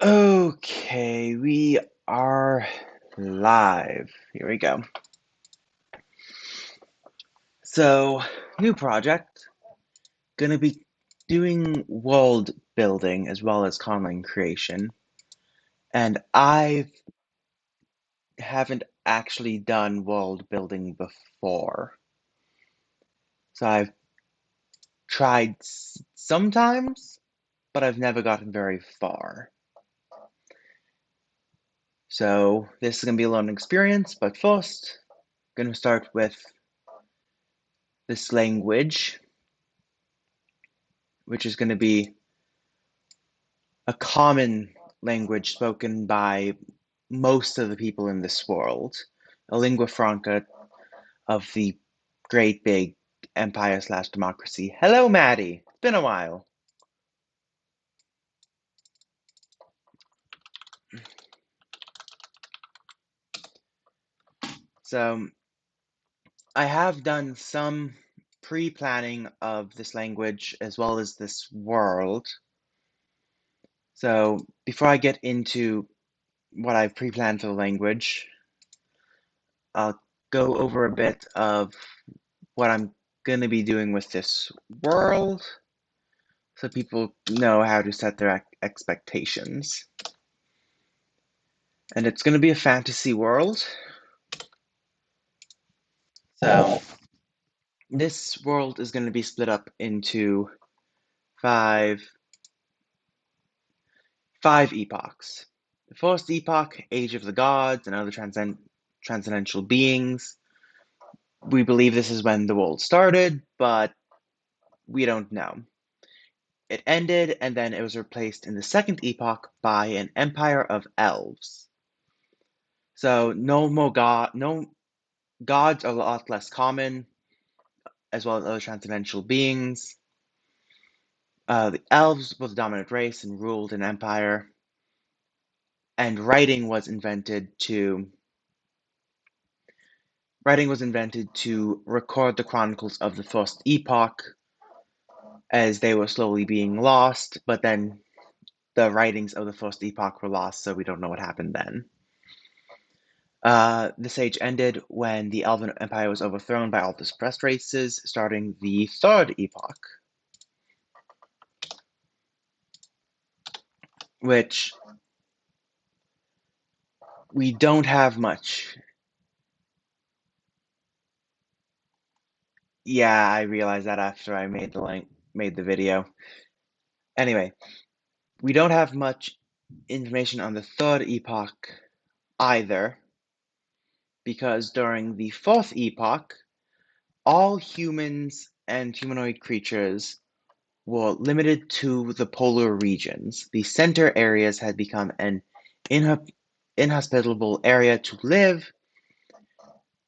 Okay, we are live. Here we go. So, new project. Gonna be doing world building as well as content creation. And I haven't actually done world building before. So I've tried sometimes, but I've never gotten very far. So this is gonna be a learning experience, but first, gonna start with this language, which is gonna be a common language spoken by most of the people in this world, a lingua franca of the great big empire slash democracy. Hello, Maddie. It's been a while. So, I have done some pre planning of this language as well as this world. So, before I get into what I've pre planned for the language, I'll go over a bit of what I'm going to be doing with this world so people know how to set their expectations. And it's going to be a fantasy world. So this world is going to be split up into five five epochs. The first epoch, Age of the Gods and other transcendental beings. We believe this is when the world started, but we don't know. It ended, and then it was replaced in the second epoch by an empire of elves. So no gods are a lot less common, as well as other transcendental beings. The elves were the dominant race and ruled an empire, and writing was invented to record the chronicles of the first epoch as they were slowly being lost, but then the writings of the first epoch were lost, so we don't know what happened then. This age ended when the Elven Empire was overthrown by all the suppressed races, starting the third epoch, which we don't have much. Yeah, I realized that after I made the video. Anyway, we don't have much information on the third epoch either, because during the fourth epoch, all humans and humanoid creatures were limited to the polar regions. The center areas had become an inhospitable area to live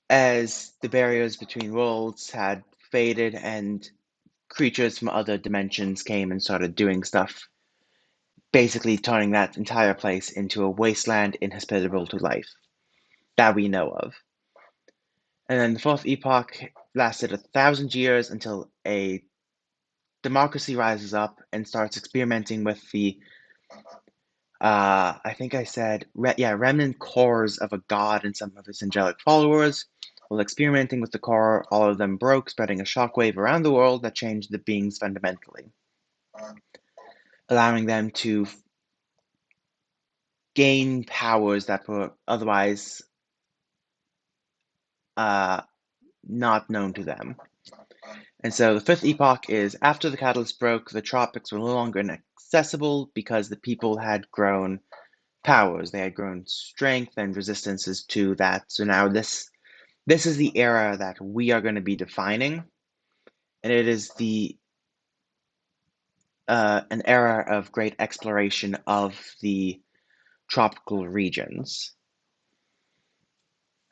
as the barriers between worlds had faded and creatures from other dimensions came and started doing stuff, basically turning that entire place into a wasteland inhospitable to life that we know of. And then the fourth epoch lasted 1,000 years until a democracy rises up and starts experimenting with the I think I said, remnant cores of a god and some of his angelic followers. While experimenting with the core, all of them broke, spreading a shockwave around the world that changed the beings fundamentally, allowing them to gain powers that were otherwise uh, not known to them. And so the fifth epoch is after the catalyst broke, the tropics were no longer inaccessible because the people had grown powers. They had grown strength and resistances to that. So now this is the era that we are going to be defining, and it is the an era of great exploration of the tropical regions,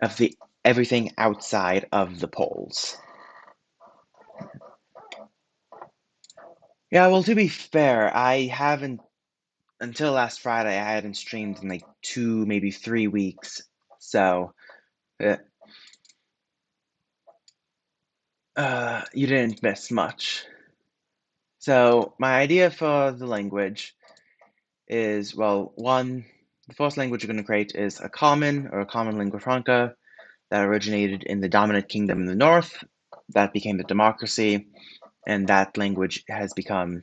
of the everything outside of the poles. Yeah, well, to be fair, I haven't until last Friday. I hadn't streamed in like 2, maybe 3 weeks, so uh, you didn't miss much. So my idea for the language is, well, one, the first language you're going to create is a common or a common lingua franca that originated in the dominant kingdom in the north, that became a democracy, and that language has become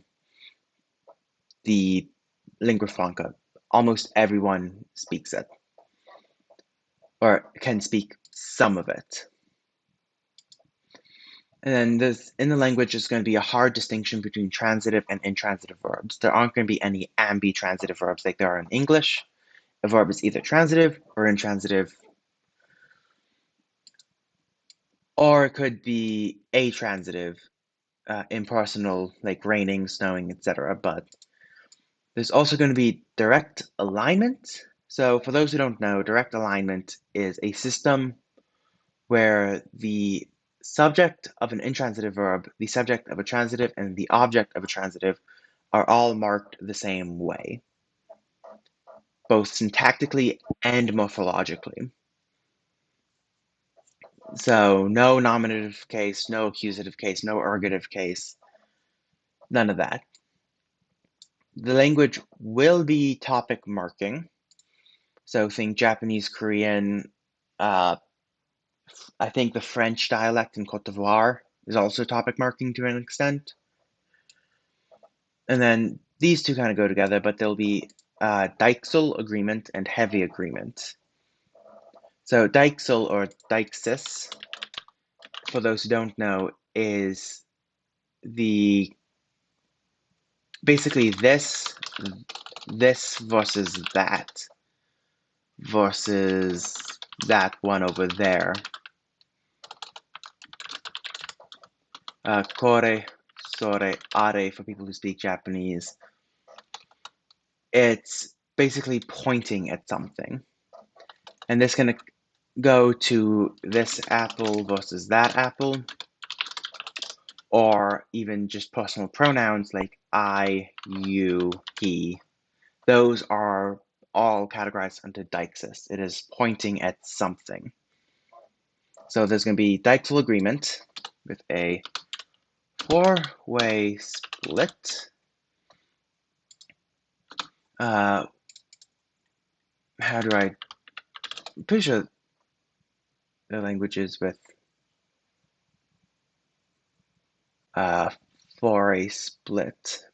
the lingua franca. Almost everyone speaks it, or can speak some of it. And then in the language, there's going to be a hard distinction between transitive and intransitive verbs. There aren't going to be any ambitransitive verbs like there are in English. A verb is either transitive or intransitive, or it could be atransitive, impersonal, like raining, snowing, etc. But there's also going to be direct alignment. So for those who don't know, direct alignment is a system where the subject of an intransitive verb, the subject of a transitive, and the object of a transitive are all marked the same way, both syntactically and morphologically. So no nominative case, no accusative case, no ergative case, none of that. The language will be topic marking. So think Japanese, Korean, I think the French dialect in Cote d'Ivoire is also topic marking to an extent. And then these two kind of go together, but there'll be Dijksel agreement and heavy agreement. So Dijksel or Dijksis, for those who don't know, is the basically this versus that one over there. Kore, sore, are for people who speak Japanese. It's basically pointing at something. And this can go to this apple versus that apple, or even just personal pronouns like I, you, he. Those are all categorized under deixis. It is pointing at something. So there's going to be Dijksel agreement with a four-way split. How do I? I'm pretty sure the languages with four-way split.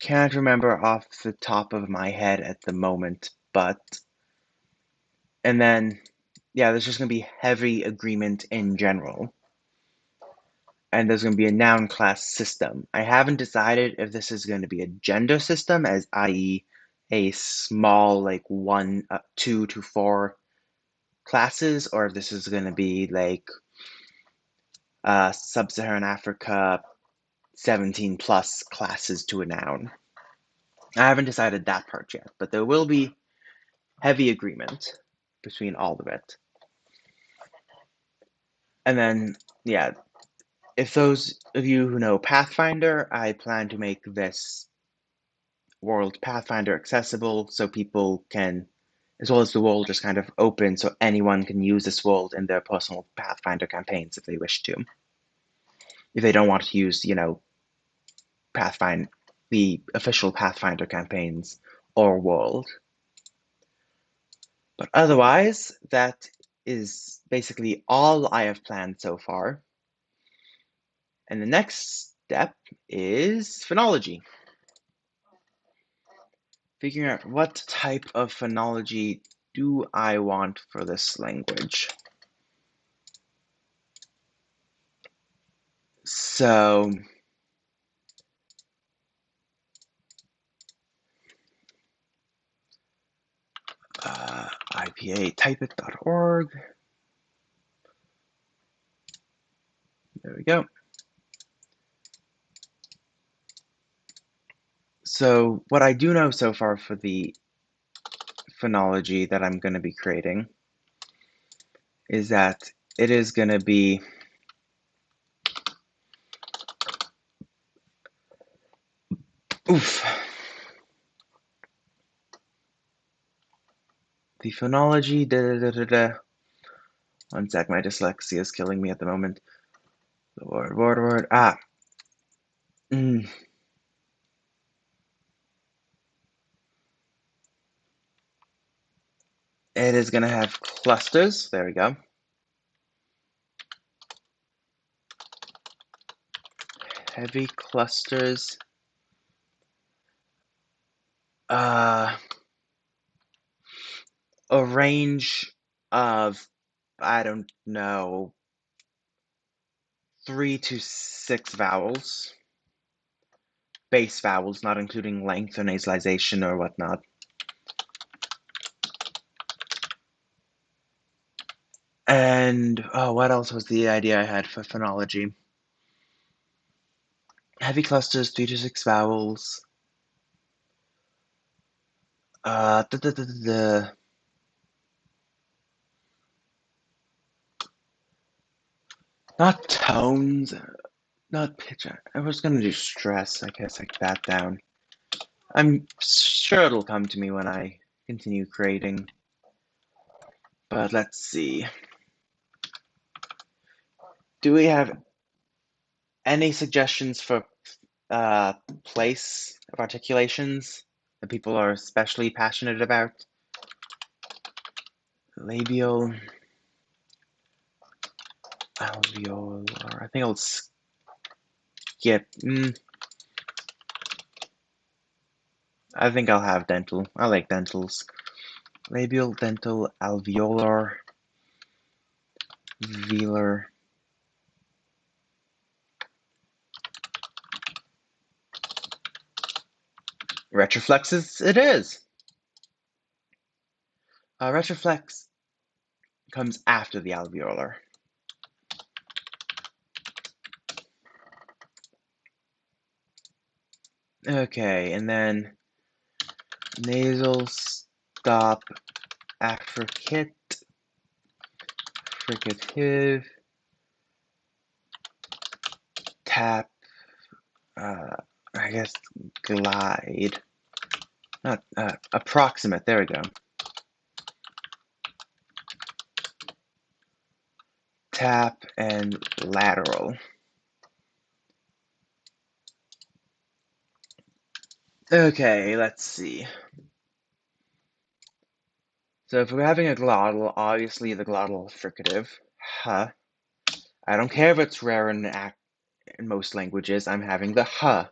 Can't remember off the top of my head at the moment, but and then yeah, there's just going to be heavy agreement in general. And there's going to be a noun class system. I haven't decided if this is going to be a gender system, as i.e. a small, like 2 to 4 classes, or if this is going to be like Sub-Saharan Africa 17 plus classes to a noun. I haven't decided that part yet, but there will be heavy agreement between all of it. And then, yeah, if those of you who know Pathfinder, I plan to make this world Pathfinder accessible so people can, as well as the world just kind of open so anyone can use this world in their personal Pathfinder campaigns if they wish to. If they don't want to use, Pathfinder, the official Pathfinder campaigns or world. But otherwise, that is basically all I have planned so far. And the next step is phonology. Figuring out what type of phonology do I want for this language. So IPA typeit.org. There we go. So what I do know so far for the phonology that I'm going to be creating is that it is going to be the phonology. One sec, my dyslexia is killing me at the moment. Word. Ah. Mm. It is going to have clusters. There we go. Heavy clusters. A range of, I don't know, 3 to 6 vowels. Base vowels, not including length or nasalization or whatnot. And, oh, what else was the idea I had for phonology? Heavy clusters, 3 to 6 vowels. Not tones, not pitch. I was gonna do stress. I guess I cut that down. I'm sure it'll come to me when I continue creating. But let's see. Do we have any suggestions for place of articulations that people are especially passionate about? Labial, alveolar. I think I'll skip. I think I'll have dental. I like dentals. Labial, dental, alveolar, velar. Retroflexes it is. Retroflex comes after the alveolar. Okay, and then nasal stop affricate, fricative, tap, I guess glide, not approximate, there we go. Tap and lateral. Okay, let's see. So if we're having a glottal, obviously the glottal fricative, huh. I don't care if it's rare in most languages, I'm having the huh.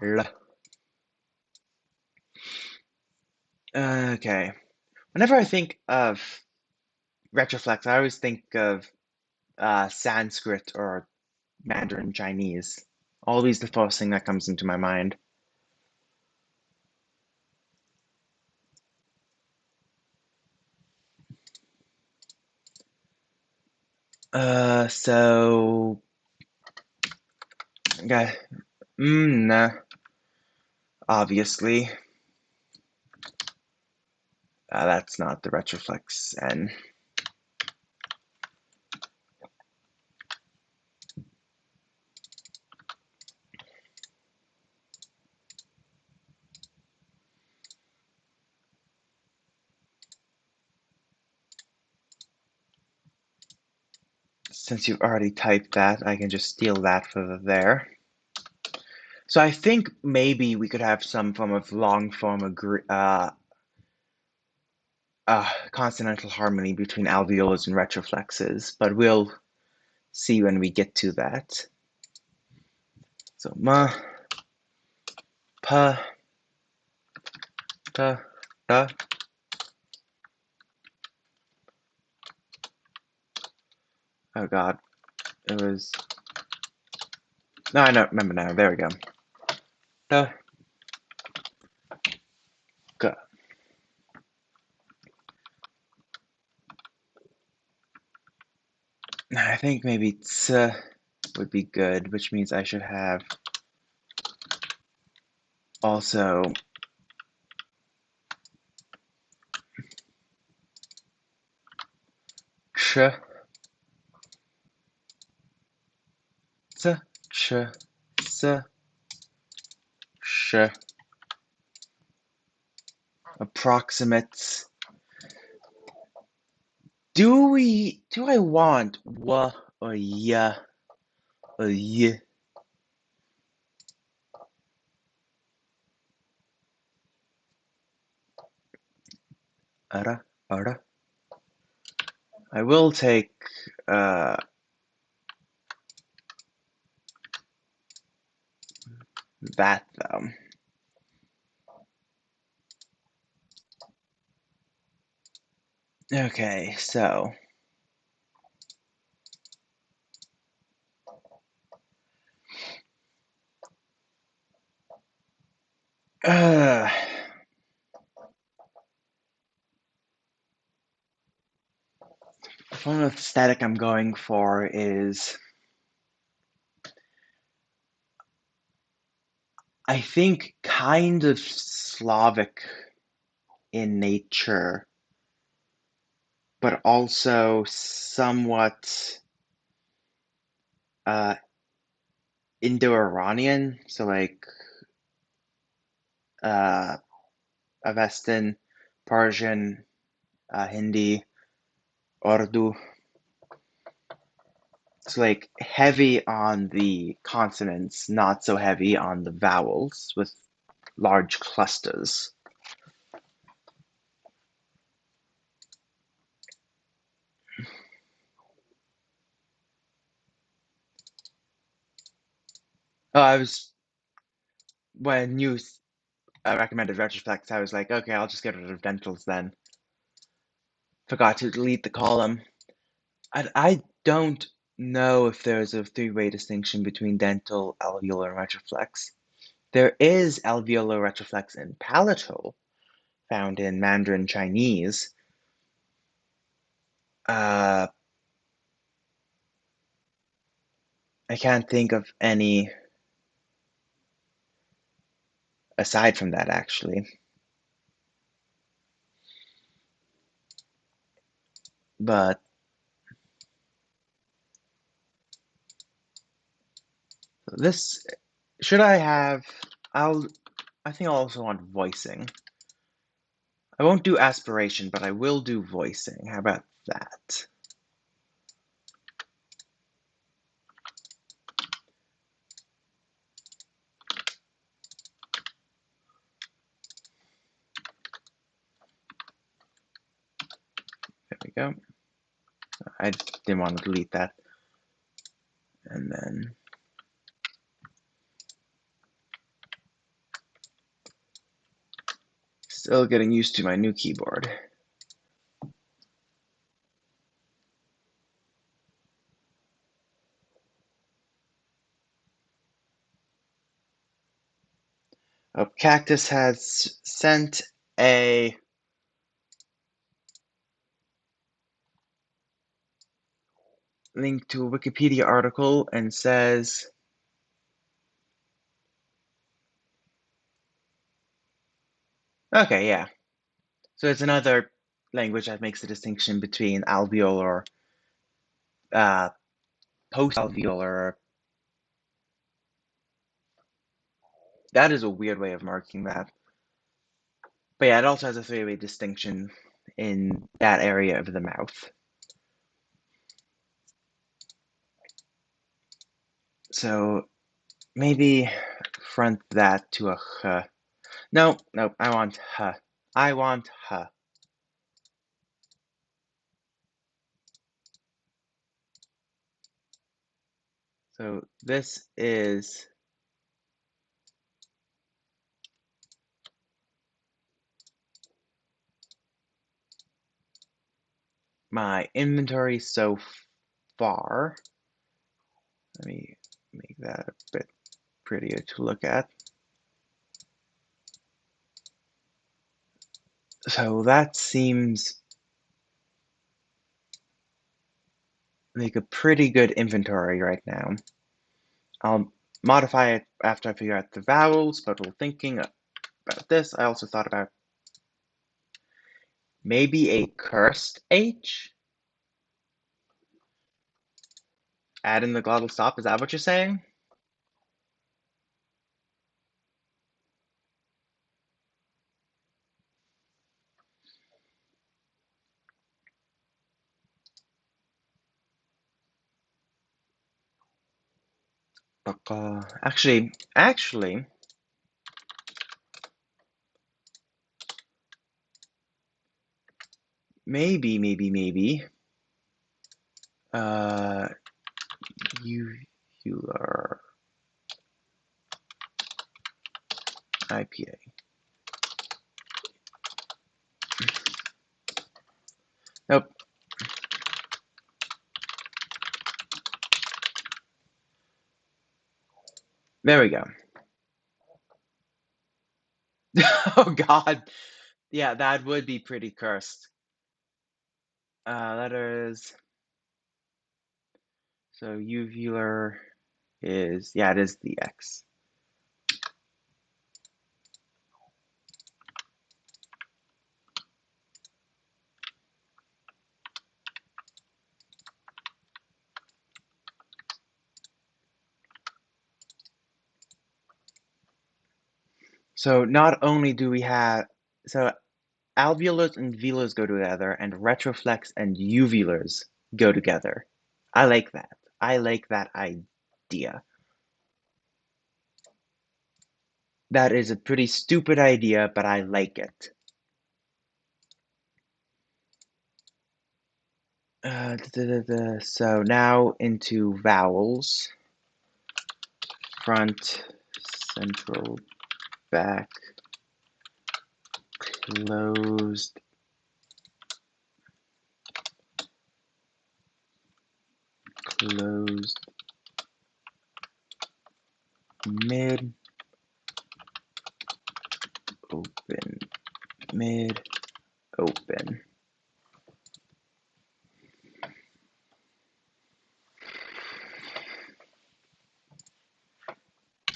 L. Okay. Whenever I think of retroflex, I always think of Sanskrit or Mandarin Chinese. Always the first thing that comes into my mind. So, okay. Nah, obviously. That's not the retroflex N. Since you've already typed that, I can just steal that for there. So I think maybe we could have some form of long form consonantal harmony between alveolars and retroflexes, but we'll see when we get to that. So ma, pa, ta, da. Oh God, it was. No, I don't remember now. There we go. Da, ga. I think maybe ts would be good, which means I should have also ch, ts, ch, s, sh, approximates. Do I want wa or yeah, or y. Ara, ara. I will take uh, that though. Okay, so uh, the form of aesthetic I'm going for is, I think, kind of Slavic in nature, but also somewhat uh, Indo-Iranian. So like uh, Avestan, Persian, Hindi, Urdu. It's like heavy on the consonants, not so heavy on the vowels, with large clusters. I was when you recommended retroflex, I was like, okay, I'll just get rid of dentals then. Forgot to delete the column. I don't know if there's a three-way distinction between dental, alveolar, and retroflex. There is alveolar retroflex in palatal, found in Mandarin Chinese. I can't think of any aside from that, actually. But this, should I have, I think I'll also want voicing. I won't do aspiration, but I will do voicing. How about that? There we go. I didn't want to delete that. And then still getting used to my new keyboard. Oh, Cactus has sent a link to a Wikipedia article and says, okay, yeah. So it's another language that makes the distinction between alveolar, uh, post-alveolar. That is a weird way of marking that. But yeah, it also has a three-way distinction in that area of the mouth. So maybe front that to a h. No, I want h. I want h. So this is my inventory so far. Let me make that a bit prettier to look at. So that seems like a pretty good inventory right now. I'll modify it after I figure out the vowels, but while thinking about this, I also thought about maybe a cursed H? Add in the glottal stop, is that what you're saying? Actually, maybe, uh, uvular IPA. Nope. There we go. Oh God. Yeah, that would be pretty cursed. Letters. So uvular is, yeah, it is the X. So not only do we have, so alveolars and velars go together, and retroflex and uvulars go together. I like that. I like that idea. That is a pretty stupid idea, but I like it. So now into vowels. Front, central, back, closed, closed, mid, open, mid, open.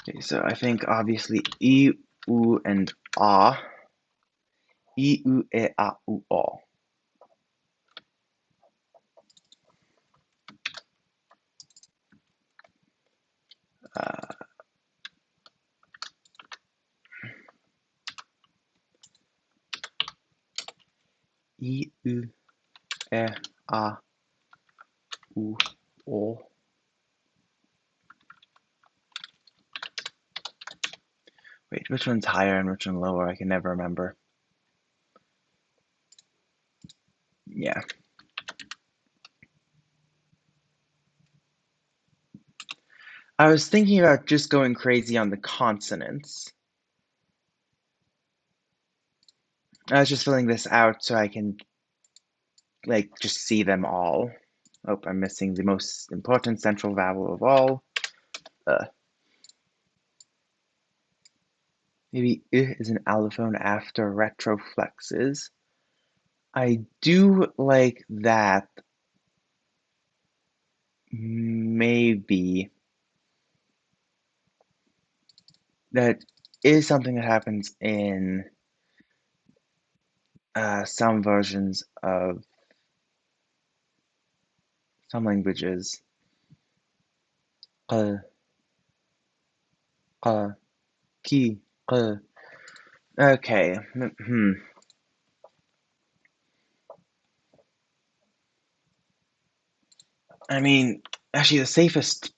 Okay, so I think obviously I, U, and A. I, U, E, A, U, O. Uh, I, U, E, A, U, O. Wait, which one's higher and which one lower? I can never remember. Yeah. I was thinking about just going crazy on the consonants. I was just filling this out so I can, like, just see them all. Oh, I'm missing the most important central vowel of all. Maybe I is an allophone after retroflexes. I do like that. Maybe that is something that happens in some versions of some languages. Q, q, ki, q. Okay. I mean, actually, the safest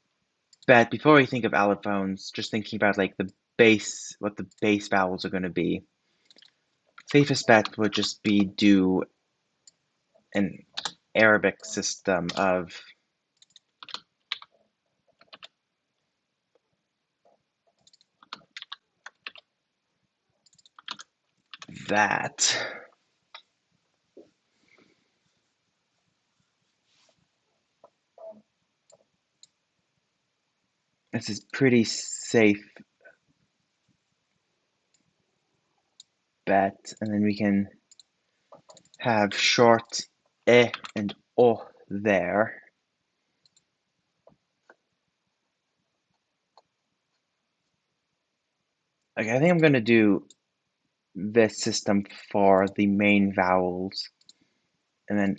bet before we think of allophones, just thinking about like the base, what the base vowels are going to be. Safest bet would just be do an Arabic system of that. This is pretty safe bet, and then we can have short e and o there. Okay, I think I'm going to do this system for the main vowels, and then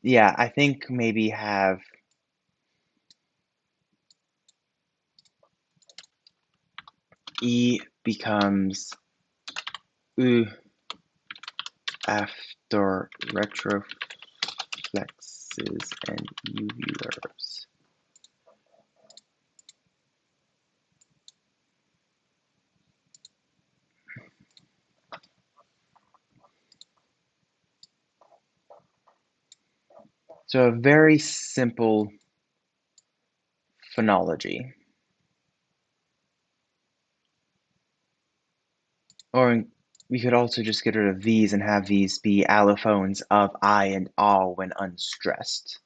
yeah, I think maybe have e becomes u after retroflexes and uvulars. So a very simple phonology. Or we could also just get rid of these and have these be allophones of I and all when unstressed.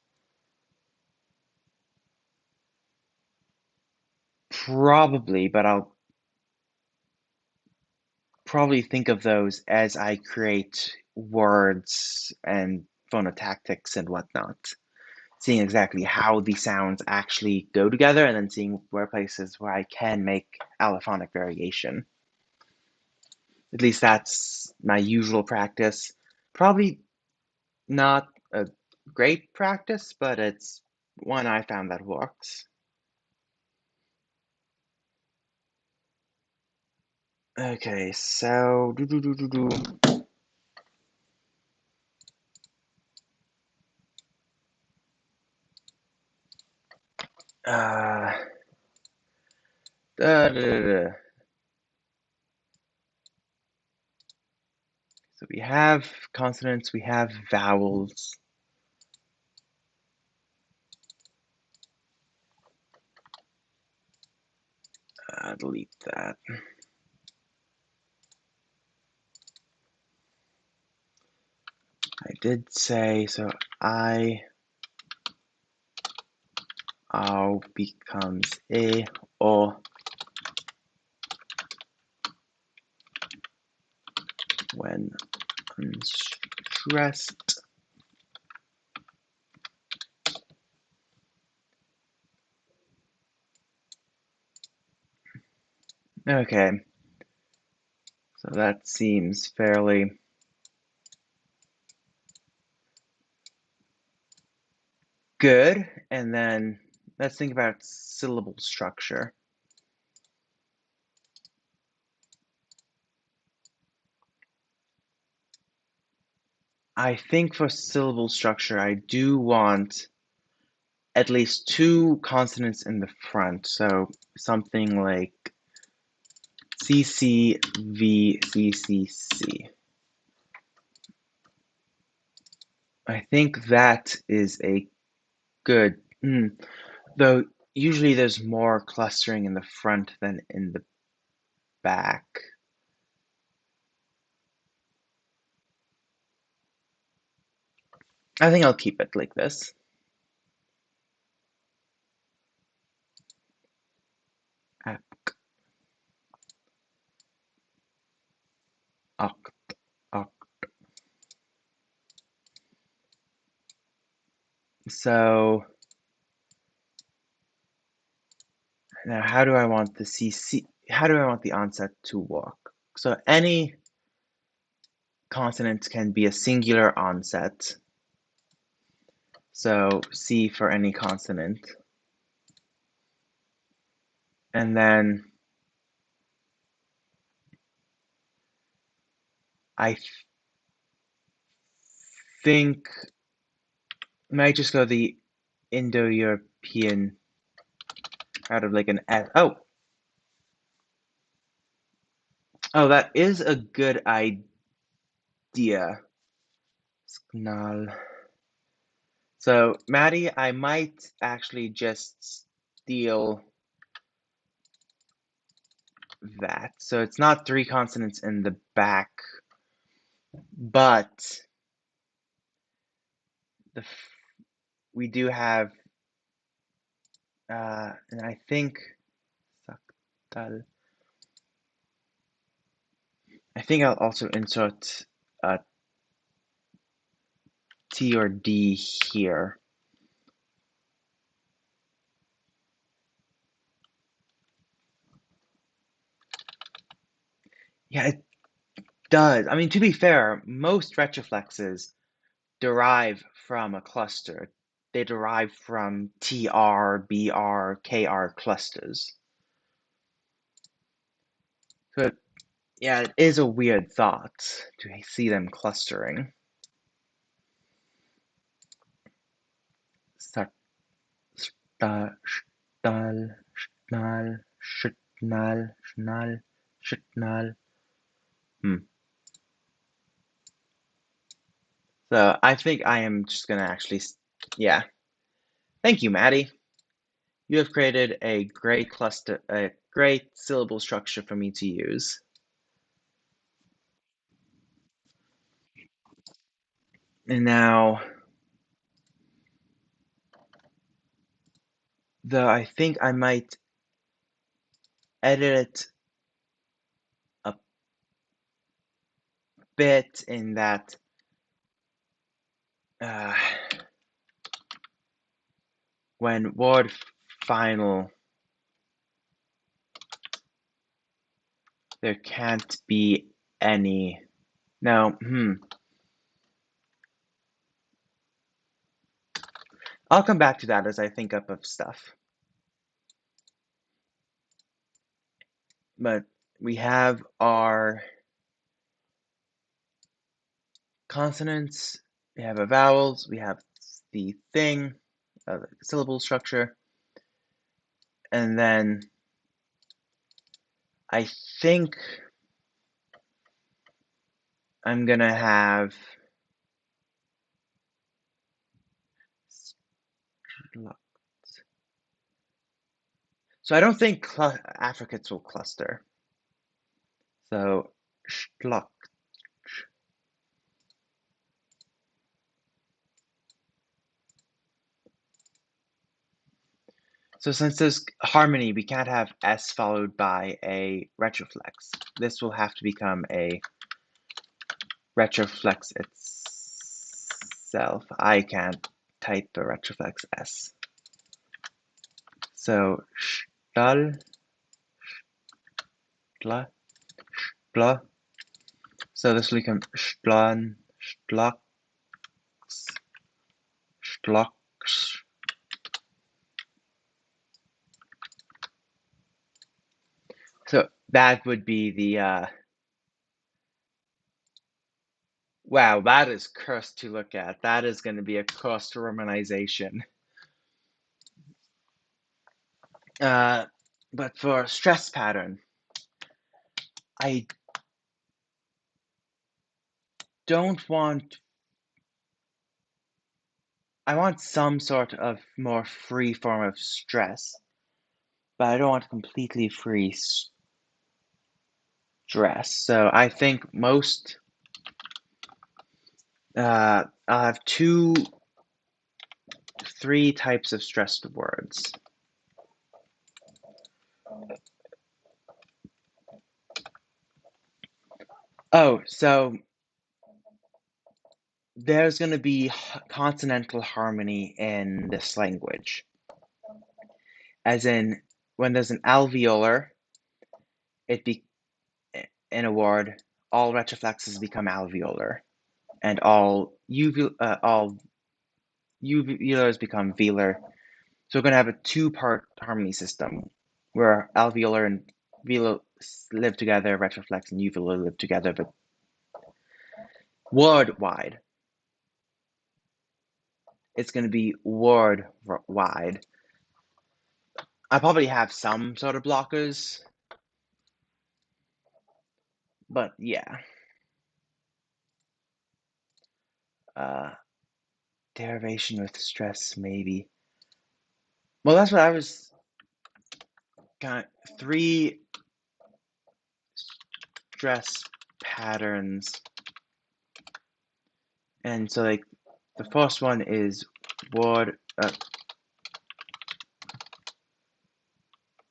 Probably, but I'll probably think of those as I create words and phonotactics and whatnot, seeing exactly how the sounds actually go together and then seeing where places where I can make allophonic variation. At least that's my usual practice. Probably not a great practice, but it's one I found that works. Okay, so uh, da, da, da, da. So we have consonants, we have vowels. Delete that. I did say so. Ow becomes a o when unstressed. Okay, so that seems fairly good. And then let's think about syllable structure. I think for syllable structure, I do want at least two consonants in the front. So something like CC, V, CCC. I think that is a good, though usually there's more clustering in the front than in the back. I think I'll keep it like this. Ak, oct, oct. So now how do I want the CC, how do I want the onset to work? So any consonant can be a singular onset. So C for any consonant. And then I think I might just go the Indo-European out of like an S. Oh, that is a good idea. Sknal. So, Maddie, I might actually just steal that. So it's not three consonants in the back, but we do have, and I think, I think I'll also insert a T or D here. Yeah, it does. I mean, to be fair, most retroflexes derive from a cluster. They derive from TR, BR, KR clusters. So, yeah, it is a weird thought to see them clustering. Sta, stal, schnal, schitnal, schnal, schitnal. So I think I am just going to actually Yeah. Thank you, Maddie. You have created a great syllable structure for me to use. And now, though I think I might edit it a bit in that uh, when word final, there can't be any. No, I'll come back to that as I think up of stuff. But we have our consonants, we have our vowels, we have the thing, syllable structure, and then I think I'm gonna have so I don't think affricates will cluster. So schluck. So since there's harmony, we can't have S followed by a retroflex. This will have to become a retroflex itself. I can't type the retroflex S. So stall, stla, stla. So this will become stlan, stlocks, stlocks. So that would be the wow, that is cursed to look at. That is going to be a cursed romanization. But for stress pattern, I don't want. I want some sort of more free form of stress, but I don't want completely free stress. So I think most. I'll have three types of stressed words. Oh, so there's going to be consonantal harmony in this language. As in, when there's an alveolar, it be in a word, all retroflexes become alveolar, and all uvulars become velar. So we're going to have a two-part harmony system where alveolar and velar live together, retroflex and uvular live together, but word-wide. It's going to be word-wide. I probably have some sort of blockers, but yeah. Derivation with stress, maybe. Well, that's what I was kind of three stress patterns. And so like the first one is word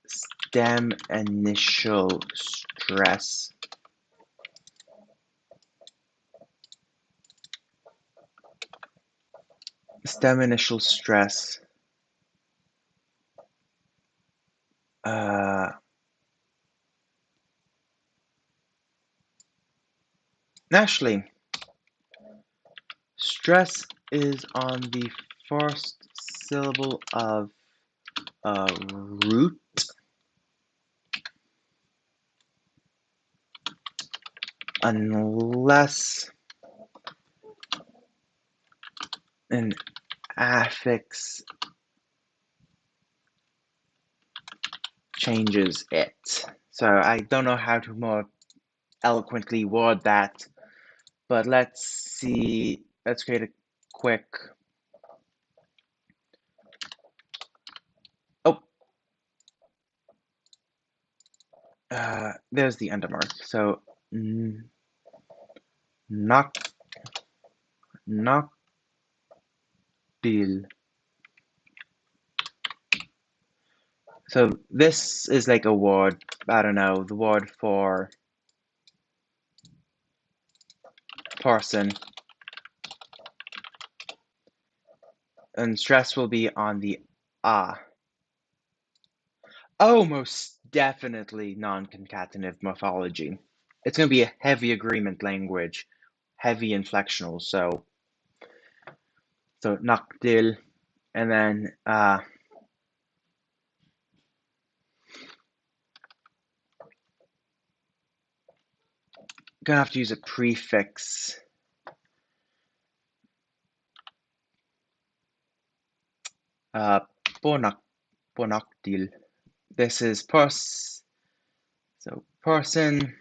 stem initial stress. Stem initial stress. Actually, stress is on the first syllable of a root. Unless an affix changes it. So I don't know how to more eloquently word that, but let's see. Let's create a quick there's the undermark. So knock deal. So this is like a word, I don't know, the word for person, and stress will be on the ah. Oh, most definitely non-concatenative morphology. It's going to be a heavy agreement language, heavy inflectional. So naqdil, and then gonna have to use a prefix. Bonak bonakdil. This is so person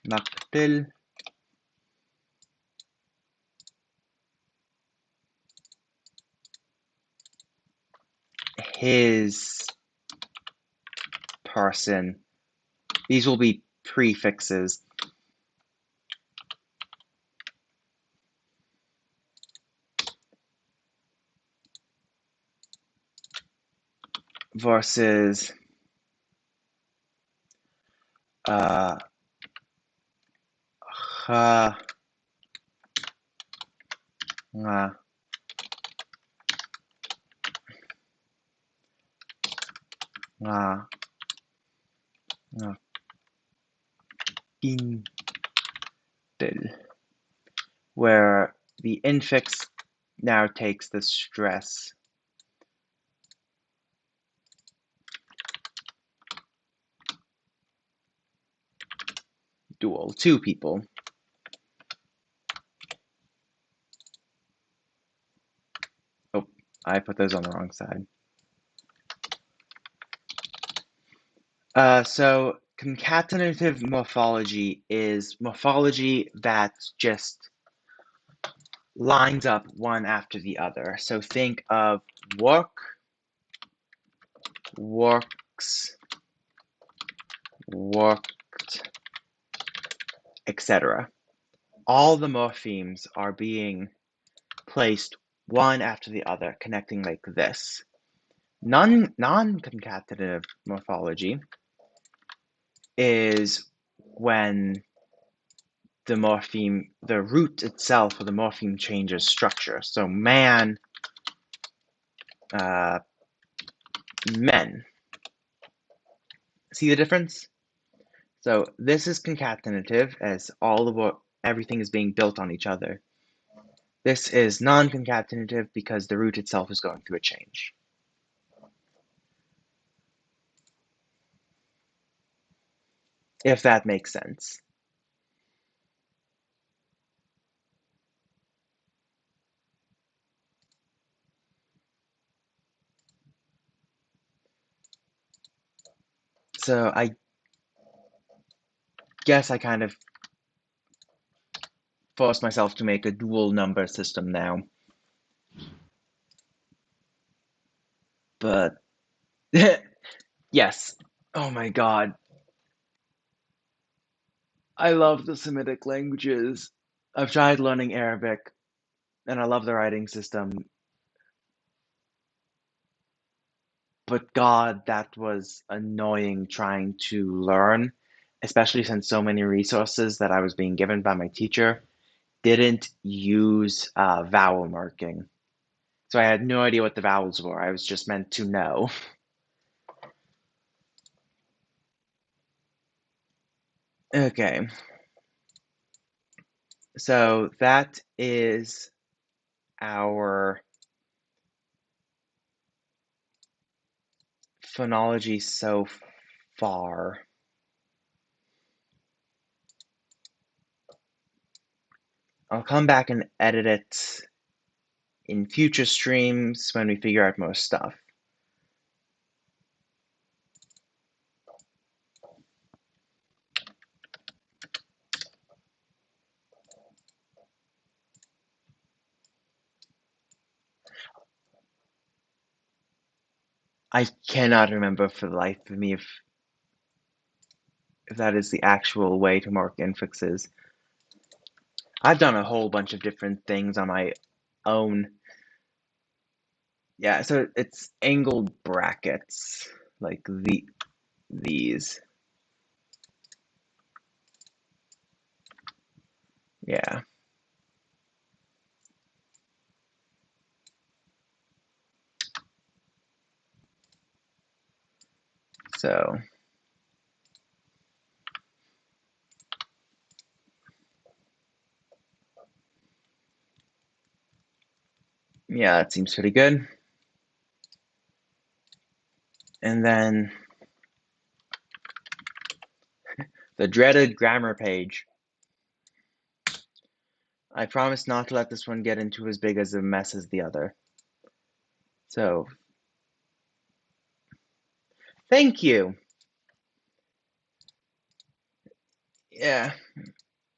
naqdil. His person. These will be prefixes. Versus ha nga nga nga indel, where the infix now takes the stress. Dual, two people. Oh, I put those on the wrong side. So concatenative morphology is morphology that just lines up one after the other. So think of work, works, worked, etc. All the morphemes are being placed one after the other, connecting like this. Non-concatenative morphology is when the morpheme, the root itself of the morpheme changes structure. So man, men. See the difference? So this is concatenative, as everything is being built on each other. This is non-concatenative because the root itself is going through a change. If that makes sense. So I guess I kind of forced myself to make a dual number system now. But yes. Oh my god. I love the Semitic languages. I've tried learning Arabic and I love the writing system. But God, that was annoying trying to learn, especially since so many resources that I was being given by my teacher didn't use vowel marking. So I had no idea what the vowels were. I was just meant to know. Okay. So that is our phonology so far. I'll come back and edit it in future streams when we figure out more stuff. I cannot remember for the life of me if that is the actual way to mark infixes. I've done a whole bunch of different things on my own. Yeah, so it's angled brackets like these. Yeah. So yeah, that seems pretty good. And then the dreaded grammar page. I promise not to let this one get into as big as a mess as the other. So, thank you. Yeah,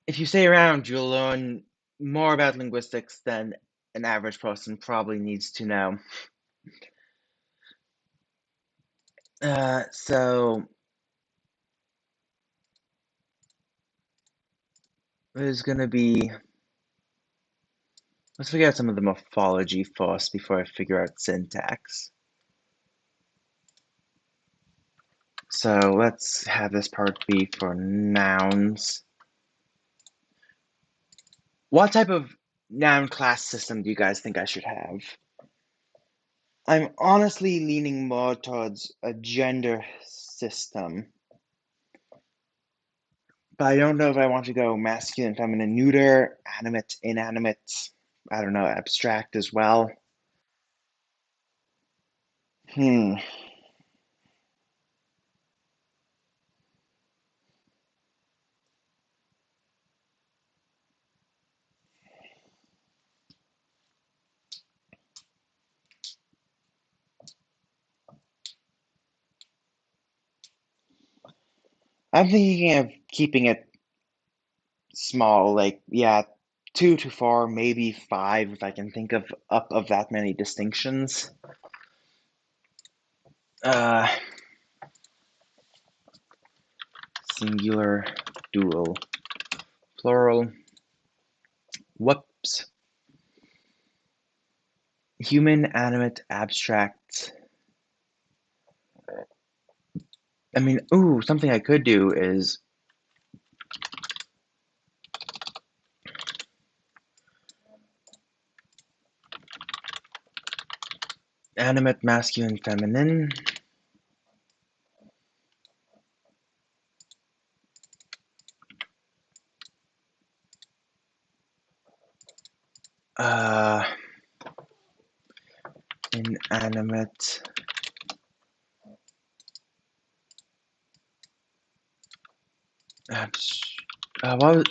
if you stay around, you'll learn more about linguistics than an average person probably needs to know. So there's gonna be. Let's figure out some of the morphology first before I figure out syntax. So let's have this part be for nouns. What type of noun class system do you guys think I should have? I'm honestly leaning more towards a gender system, but I don't know if I want to go masculine, feminine, neuter, animate, inanimate, I don't know, abstract as well. Hmm. I'm thinking of keeping it small, like, yeah, 2 to 4, maybe 5, if I can think of up of that many distinctions. Uh, Singular, dual, plural. Whoops. Human, animate, abstract. I mean, ooh, something I could do is animate, masculine, feminine. Uh, Inanimate.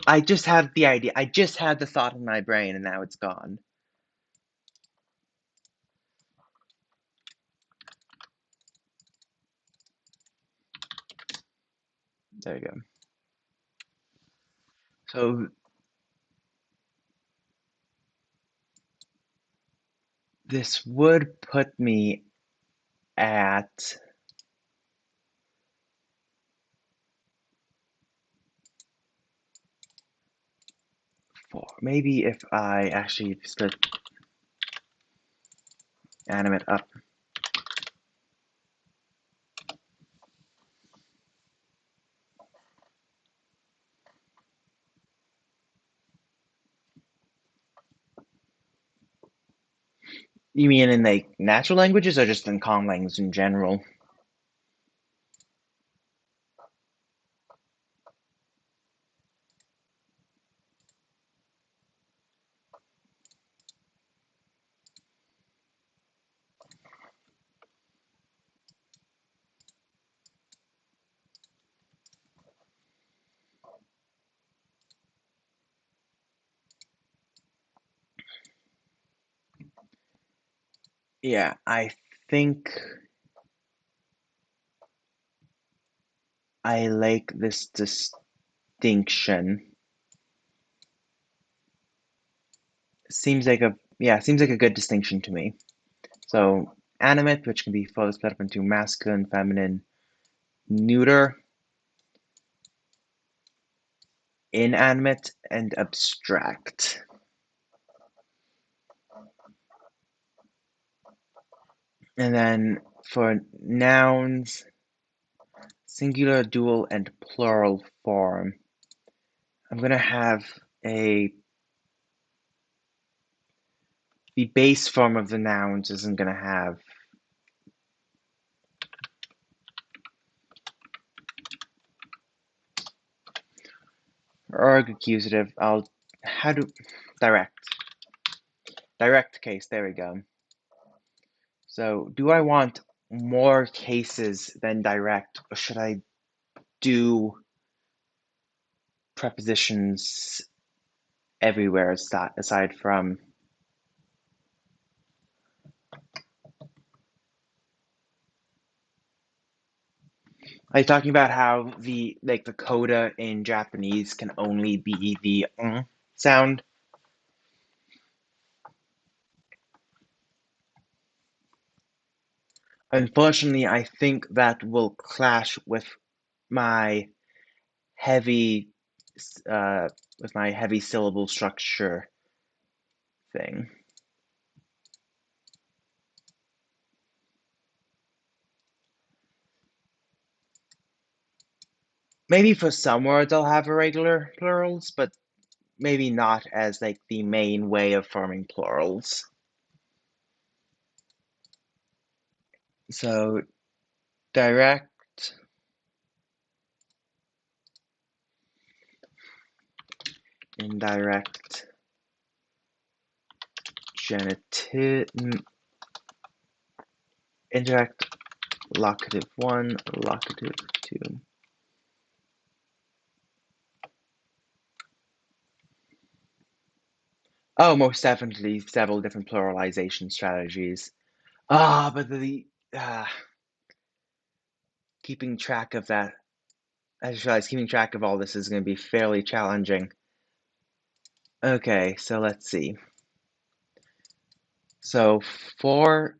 I just had the idea. I just had the thought in my brain, and now it's gone. There you go. So this would put me at 4. Maybe if I actually split animate up. You mean in like natural languages or just in common language in general? Yeah, I think I like this distinction. Seems like a good distinction to me. So animate, which can be further split up into masculine, feminine, neuter, inanimate, and abstract. And then for nouns, singular, dual, and plural form, I'm going to have the base form of the nouns isn't going to have erg accusative. Direct case, there we go. So do I want more cases than direct, or should I do prepositions everywhere aside from? Are you talking about how the coda in Japanese can only be the sound? Unfortunately, I think that will clash my heavy with my heavy syllable structure thing. Maybe for some words I'll have irregular plurals, but maybe not as like the main way of forming plurals. So direct, indirect, genitive, indirect, locative 1, locative 2. Oh, most definitely several different pluralization strategies. But keeping track of that, I just realized keeping track of all this is going to be fairly challenging. Okay, so let's see. So for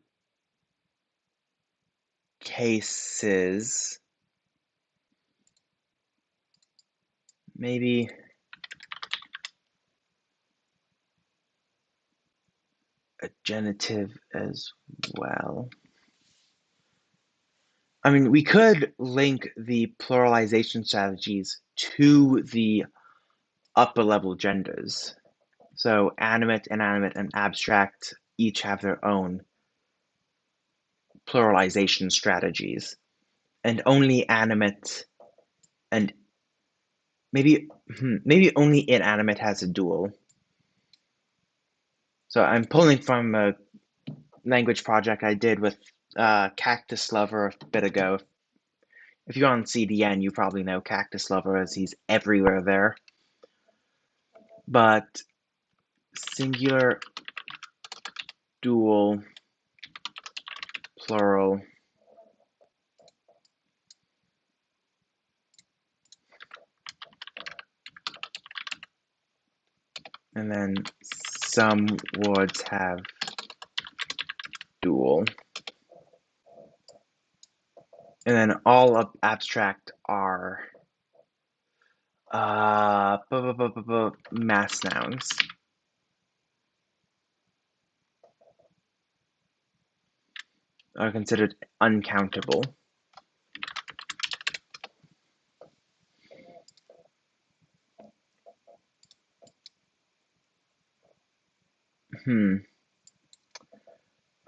cases, maybe a genitive as well. I mean, we could link the pluralization strategies to the upper level genders. So animate, inanimate, and abstract each have their own pluralization strategies. And only animate and maybe only inanimate has a dual. So I'm pulling from a language project I did with Cactus Lover a bit ago. If you're on CDN, you probably know Cactus Lover as he's everywhere there. But singular, dual, plural, and then some words have dual. And then all of abstract are mass nouns. Are considered uncountable.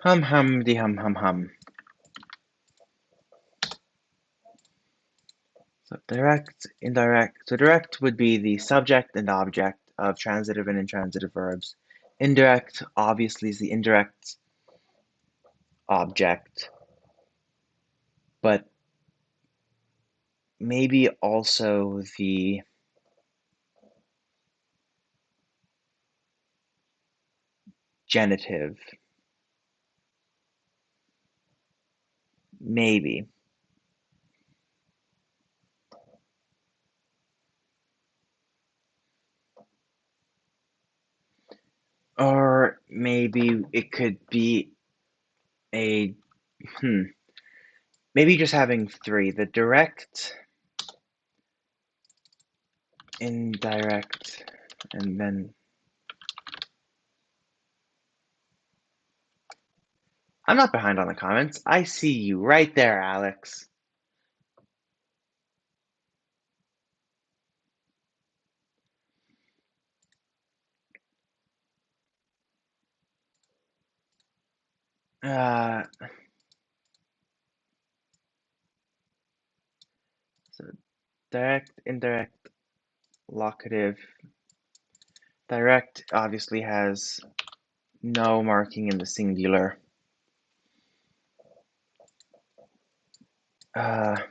Hum hum de hum hum hum. So direct, indirect. So direct would be the subject and object of transitive and intransitive verbs. Indirect, obviously, is the indirect object, but maybe also the genitive. Maybe. Or maybe it could be a maybe just having three: the direct, indirect, and then I'm not behind on the comments. I see you right there, Alex. Uh, so direct, indirect, locative. Direct obviously has no marking in the singular. Let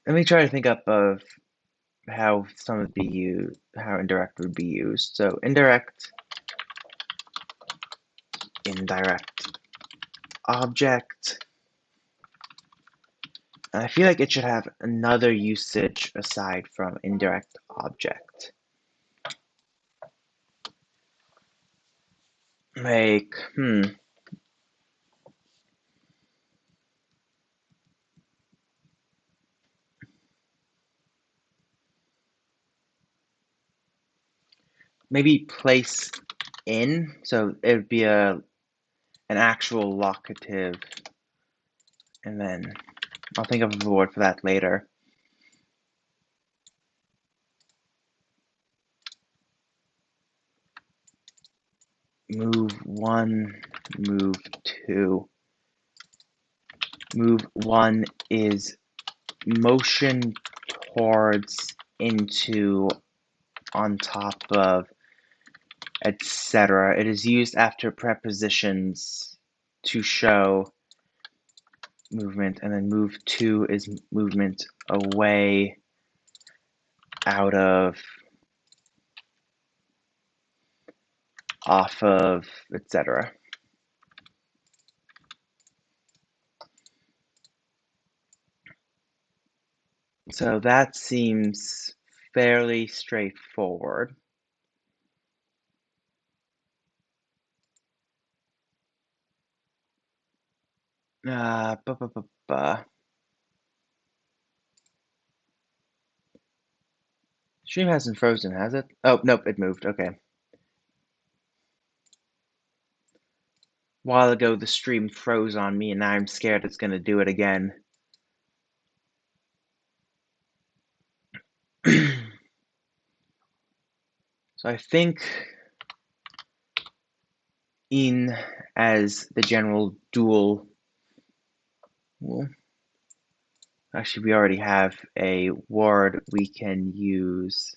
me try to think up of how some would be used, how indirect would be used. So indirect, indirect, object. I feel like it should have another usage aside from indirect object. Like, maybe place in. So it would be an actual locative, and then I'll think of a word for that later. Move one, move two. Move one is motion towards, into, on top of, etc. It is used after prepositions to show movement, and then move two is movement away, out of, off of, etc. So that seems fairly straightforward. Uh, bu- bu- bu- bu. Stream hasn't frozen, has it? Oh, nope, it moved. Okay. A while ago, the stream froze on me, and now I'm scared it's going to do it again. So I think in as the general dual, well, actually we already have a word we can use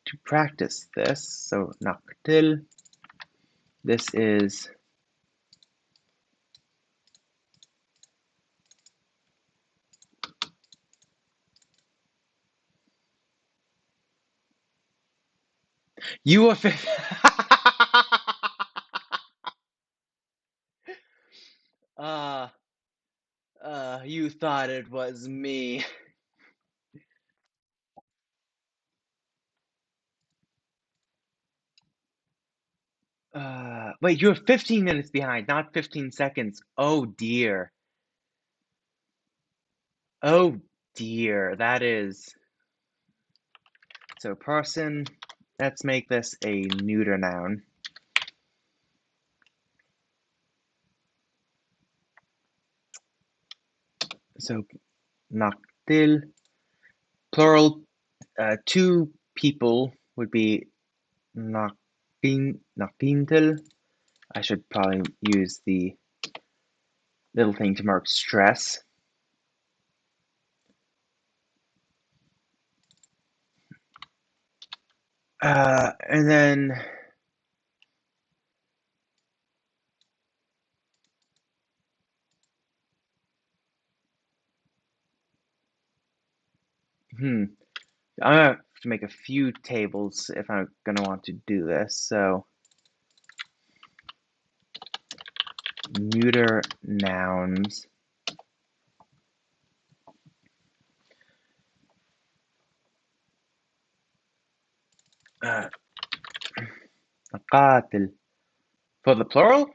to practice this. So naqtil, this is you are uh you thought it was me. Wait, you're 15 minutes behind, not 15 seconds. Oh dear. Oh dear, that is. So person, let's make this a neuter noun. So naqtil, plural, two people would be naqtintel. I should probably use the little thing to mark stress. And then I'm gonna have to make a few tables if I'm gonna want to do this. So neuter nouns. Naqatil. For the plural?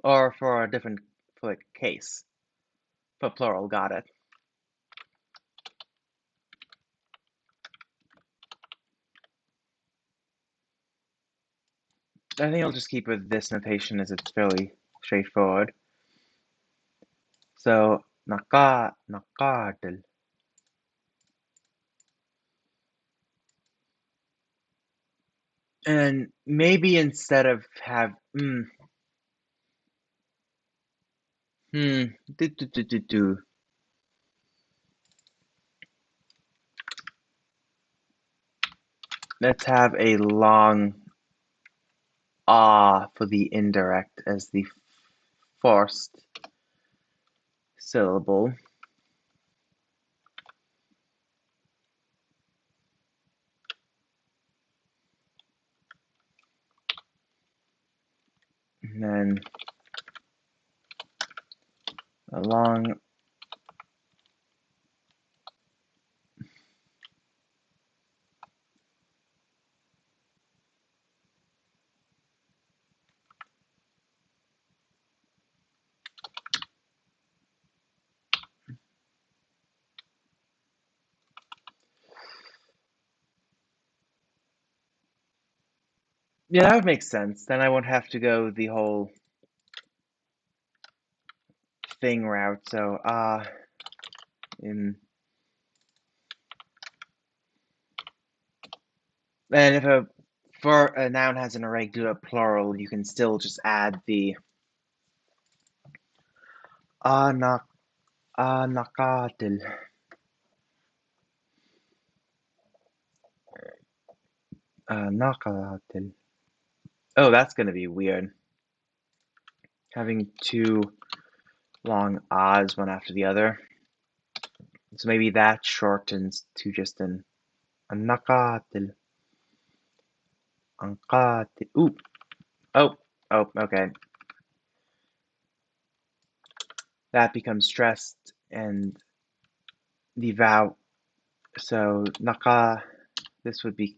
Or for a different case. For plural, got it. I think I'll just keep with this notation as it's fairly straightforward. So, naqatil. And maybe instead of do, do, do, do, do. Let's have a long ah for the indirect as the first syllable. And then a long yeah, that would make sense. Then I won't have to go the whole thing route. So in and if a noun has an irregular plural, you can still just add the anak anakatil. Anakatil. Oh, that's gonna be weird. Having two long ahs one after the other. So maybe that shortens to just an anakatil. Ankatil. Ooh. Oh. Oh, okay. That becomes stressed and the vowel. So naka, this would be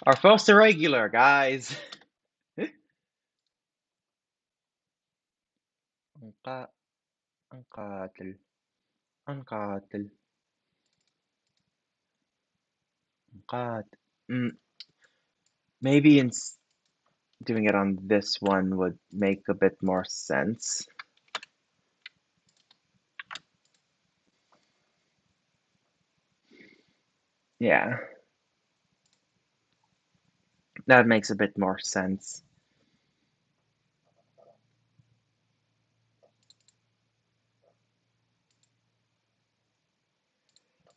our first irregular, guys. Anka, ankatil, ankatil, ankat. Maybe doing it on this one would make a bit more sense. Yeah, that makes a bit more sense.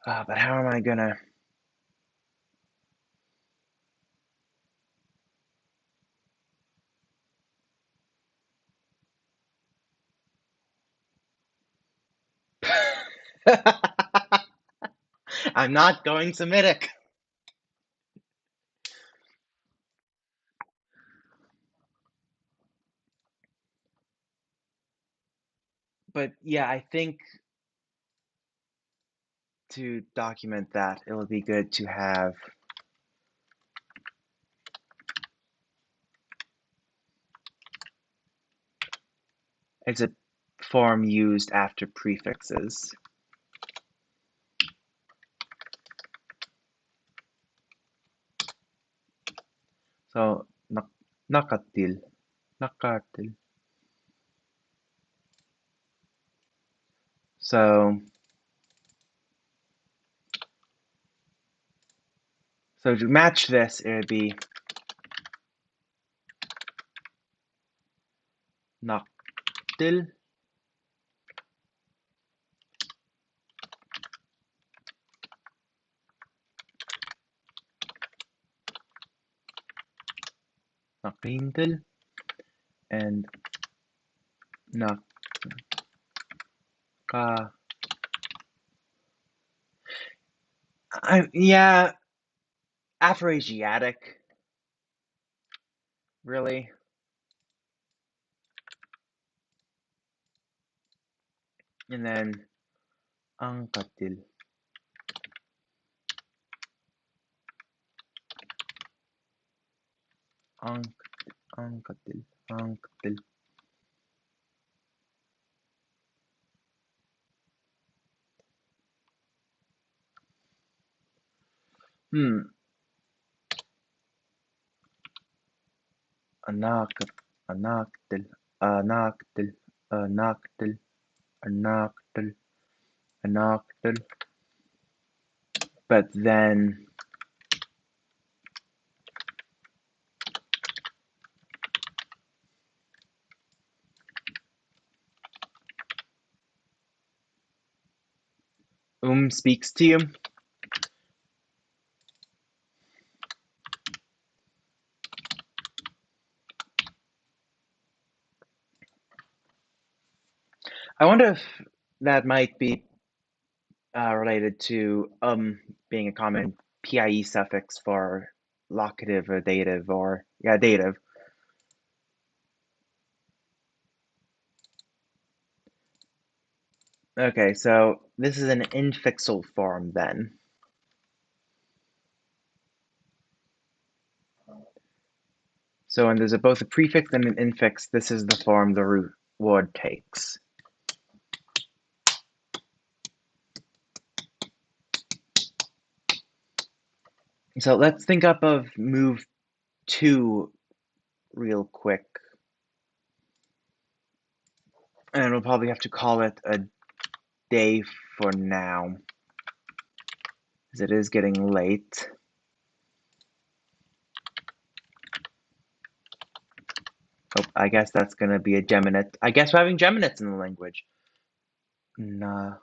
But how am I gonna? I'm not going Semitic. But yeah, I think to document that, it would be good to have it's a form used after prefixes. So nakatil, nakatil. So to match this, it would be naktil, nakintil, and naka. Yeah, Afroasiatic, really. And then angkatil. Anktil. Anaktil. But then speaks to you. I wonder if that might be related to being a common PIE suffix for locative or dative, or dative. Okay, so this is an infixal form then. So when there's both a prefix and an infix, this is the form the root word takes. So let's think up of move 2 real quick. And we'll probably have to call it a day for now, as it is getting late. Oh, I guess that's going to be a geminate. I guess we're having geminates in the language. Nah.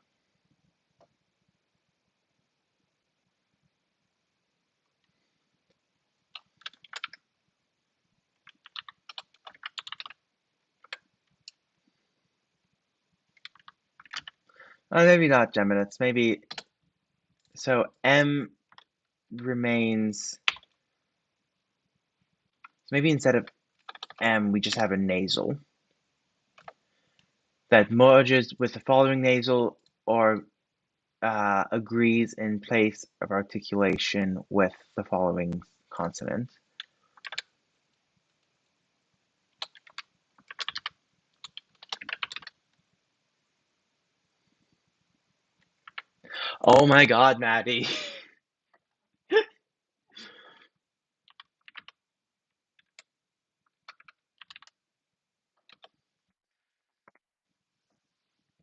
Maybe not geminates. Maybe. So M remains. So maybe instead of M, we just have a nasal that merges with the following nasal or agrees in place of articulation with the following consonant. Oh my God, Maddie.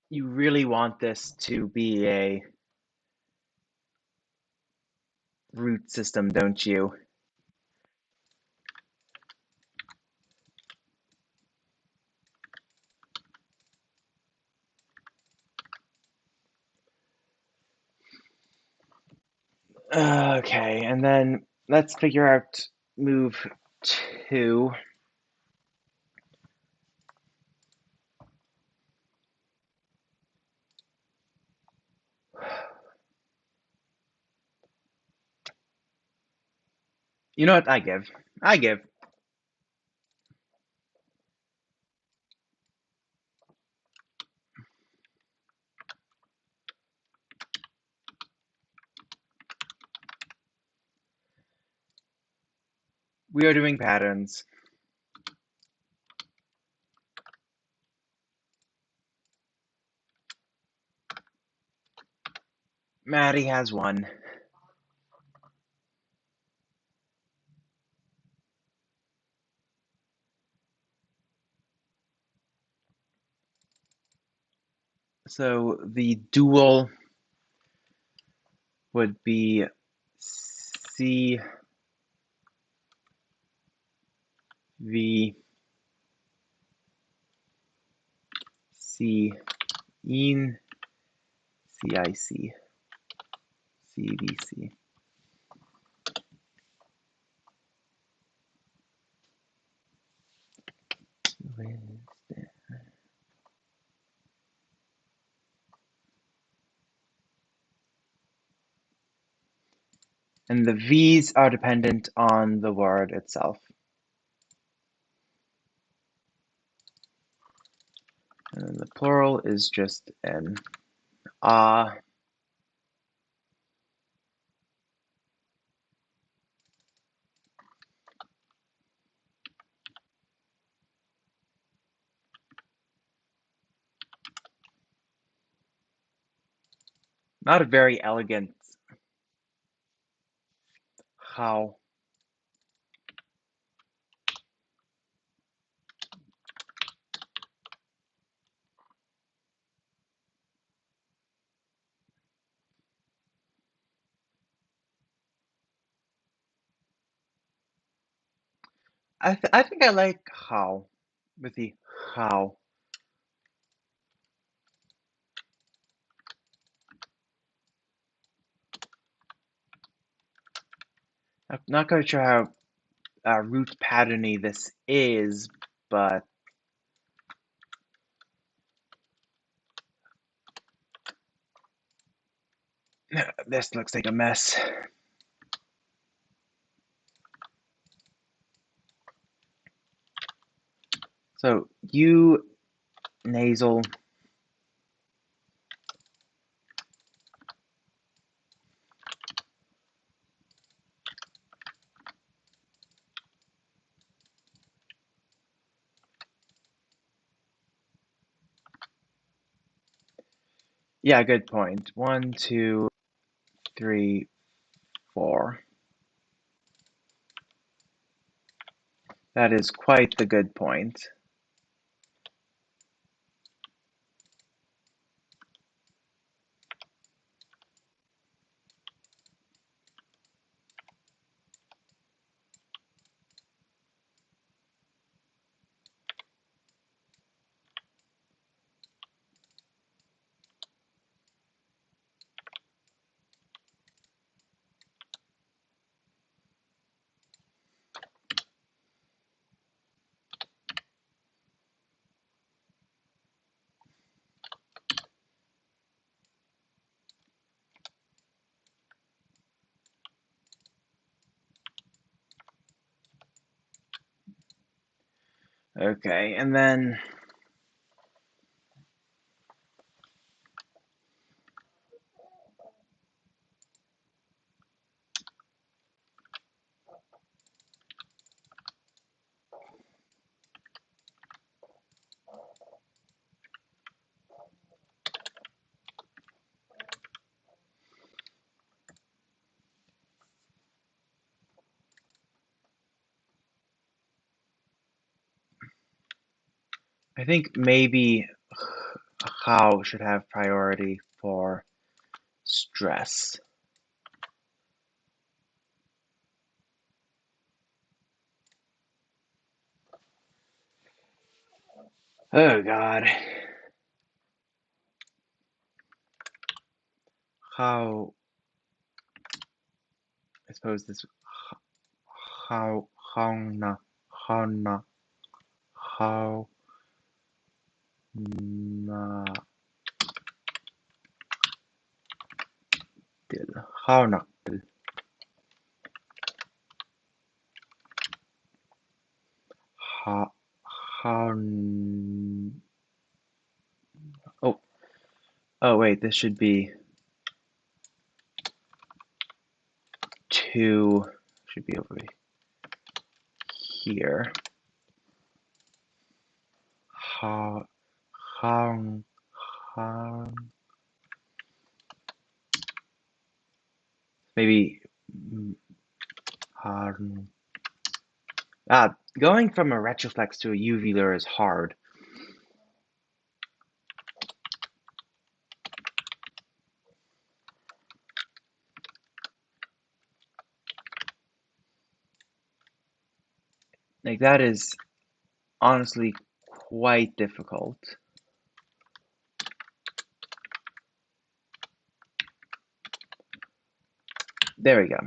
You really want this to be a root system, don't you? Okay, and then let's figure out move 2. You know what? I give. We are doing patterns. Maddie has one. So the dual would be C V C in CIC CVC. And the V's are dependent on the word itself. And then the plural is just an ah. Not a very elegant how. I think I like how with the how. I'm not quite sure how root patterny this is, but this looks like a mess. So you nasal. Yeah, good point. 1, 2, 3, 4. That is quite the good point. Okay, and then I think maybe how should have priority for stress. Oh God. How, I suppose this, how na, how na, how na, how, how, oh, oh wait, this should be two, should be over here. How, how, how, maybe, how, going from a retroflex to a uvular is hard. Like that is honestly quite difficult. There we go.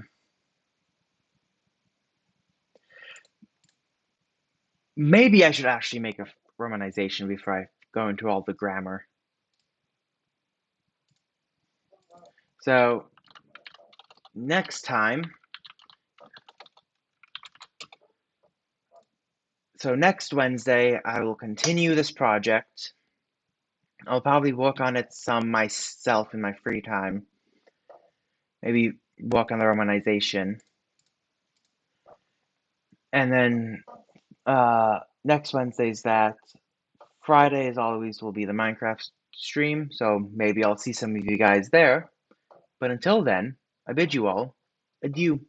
Maybe I should actually make a romanization before I go into all the grammar. So next time, so next Wednesday, I will continue this project. I'll probably work on it some myself in my free time. Maybe work on the romanization. And then next Wednesday's that. Friday, as always, will be the Minecraft stream, so maybe I'll see some of you guys there. But until then, I bid you all adieu.